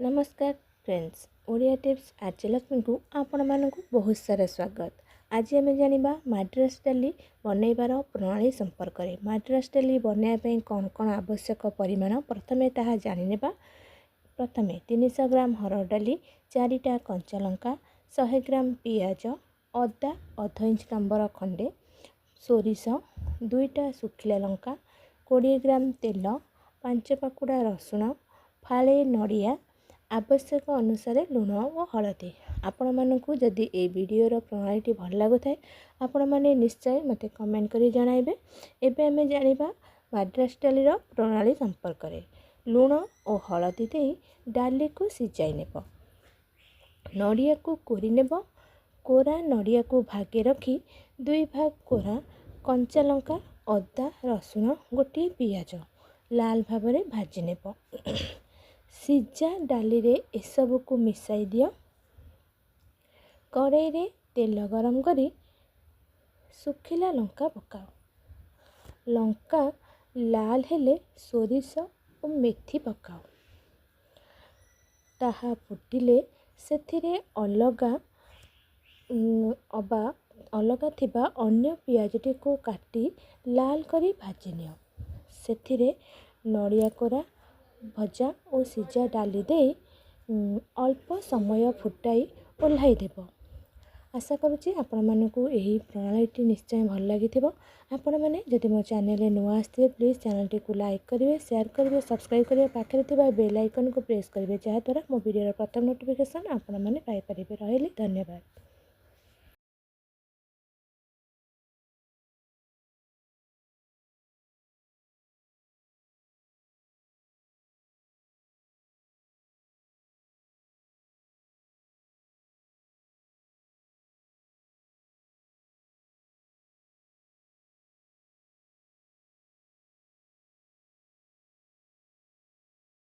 नमस्कार friends, ओडियाटिप्स RJLAXMI को आपण मानकु बहुत सारा स्वागत। आज आम जानिबा माद्रास डाली बनैबार प्रणाली संपर्क में। माद्रास डाली बनैबा कौन कौन आवश्यक परिमाण प्रथमे ताहा जानिनेबा। प्रथमे 300 ग्राम हरड़ डाली, 4टा कंचा लंका, 100 ग्राम पियाज, अदा अध इंच लंबर खंडे, सोरिष 2टा सुखिला लंका, 20 ग्राम तेल, 5 पाकुड़ा रसुण, फाळे नड़िया, आवश्यक अनुसार लुण और हलदी। आपण मानकु जदि ए वीडियोर प्रणाली भल लगुए आपण मैंने निश्चय मते कमेंट करी जणाइबे। एबे आमे जानिबा माद्रास डाली प्रणाली संपर्क में। लुण और हलदी दे डाली को सिजाई नेब। नड़िया को कोरी नेब। कोरा नड़िया को भागे रखी 2 भाग कोरा, कंचा लंका, अदा रसुण, गोटे पियाज लाल भाव में भाजी नेब। सिजा डाली रे एसबू को मिसाई दियो। कड़ाई रे तेल गरम करी सुखिला लंका पकाओ। लंका लाल हेले सोरिष और मेथी पकाओ। ताहा फुटिले सेथिरे अलगा थिबा अन्य पियाजटी को काटी लाल करी भाजी नियो। सेथिरे नड़िया कोरा भजा और सिजा डाली दे अल्प समय फुटाई ओह्लाई देब। आशा करुँची आपण मानकु एही प्रणाली निश्चय भल लगी। आपण मैंने जदि मो चैनल नुआ आसते प्लीज चैनल को लाइक करेंगे, शेयर करेंगे, सब्सक्राइब करेंगे, पाखे थिबा बेल आइकन को प्रेस करेंगे, जहाँद्वारा मो वीडियो प्रथम नोटिफिकेशन आपण मैंने पाई परिबे। रहिले धन्यवाद।